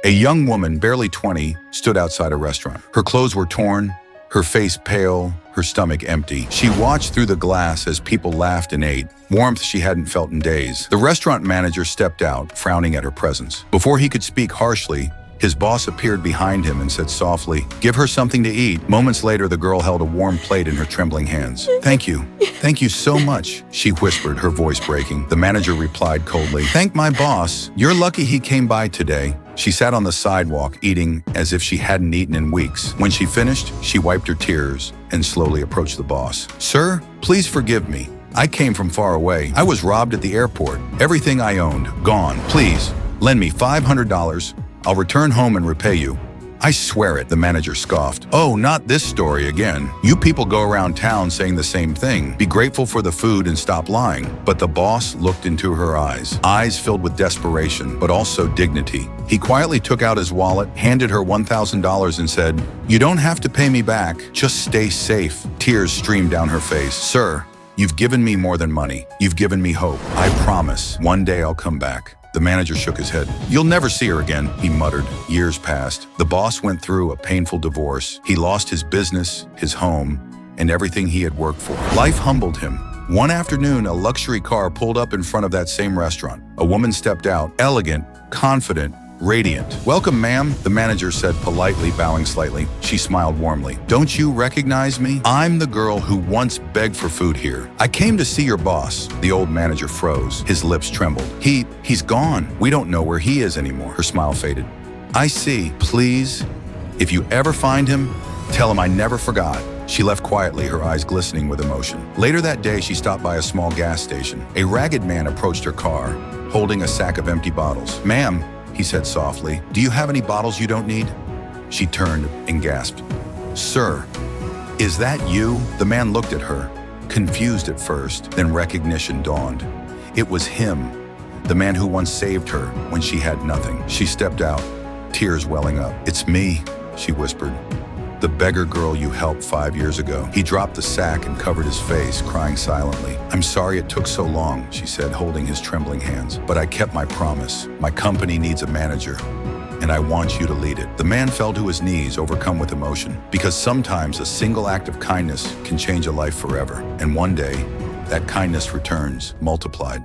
A young woman, barely 20, stood outside a restaurant. Her clothes were torn, her face pale, her stomach empty. She watched through the glass as people laughed and ate, warmth she hadn't felt in days. The restaurant manager stepped out, frowning at her presence. Before he could speak harshly, his boss appeared behind him and said softly, "Give her something to eat." Moments later, the girl held a warm plate in her trembling hands. "Thank you. Thank you so much," she whispered, her voice breaking. The manager replied coldly, "Thank my boss. You're lucky he came by today." She sat on the sidewalk, eating as if she hadn't eaten in weeks. When she finished, she wiped her tears and slowly approached the boss. "Sir, please forgive me. I came from far away. I was robbed at the airport. Everything I owned, gone. Please, lend me $500. I'll return home and repay you." "I swear it," the manager scoffed. "Oh, not this story again. You people go around town saying the same thing. Be grateful for the food and stop lying." But the boss looked into her eyes filled with desperation, but also dignity. He quietly took out his wallet, handed her $1,000 and said, "You don't have to pay me back. Just stay safe." Tears streamed down her face. "Sir, you've given me more than money. You've given me hope. I promise, one day I'll come back." The manager shook his head. "You'll never see her again," he muttered. Years passed. The boss went through a painful divorce. He lost his business, his home, and everything he had worked for. Life humbled him. One afternoon, a luxury car pulled up in front of that same restaurant. A woman stepped out, elegant, confident, radiant. "Welcome, ma'am," the manager said politely, bowing slightly. She smiled warmly. "Don't you recognize me? I'm the girl who once begged for food here. I came to see your boss." The old manager froze. His lips trembled. He's gone. We don't know where he is anymore." Her smile faded. "I see. Please, if you ever find him, tell him I never forgot." She left quietly, her eyes glistening with emotion. Later that day, she stopped by a small gas station. A ragged man approached her car, holding a sack of empty bottles. "Ma'am," he said softly, "do you have any bottles you don't need?" She turned and gasped. "Sir, is that you?" The man looked at her, confused at first, then recognition dawned. It was him, the man who once saved her when she had nothing. She stepped out, tears welling up. "It's me," she whispered. "The beggar girl you helped 5 years ago." He dropped the sack and covered his face, crying silently. "I'm sorry it took so long," she said, holding his trembling hands. "But I kept my promise. My company needs a manager, and I want you to lead it." The man fell to his knees, overcome with emotion, because sometimes a single act of kindness can change a life forever. And one day, that kindness returns, multiplied.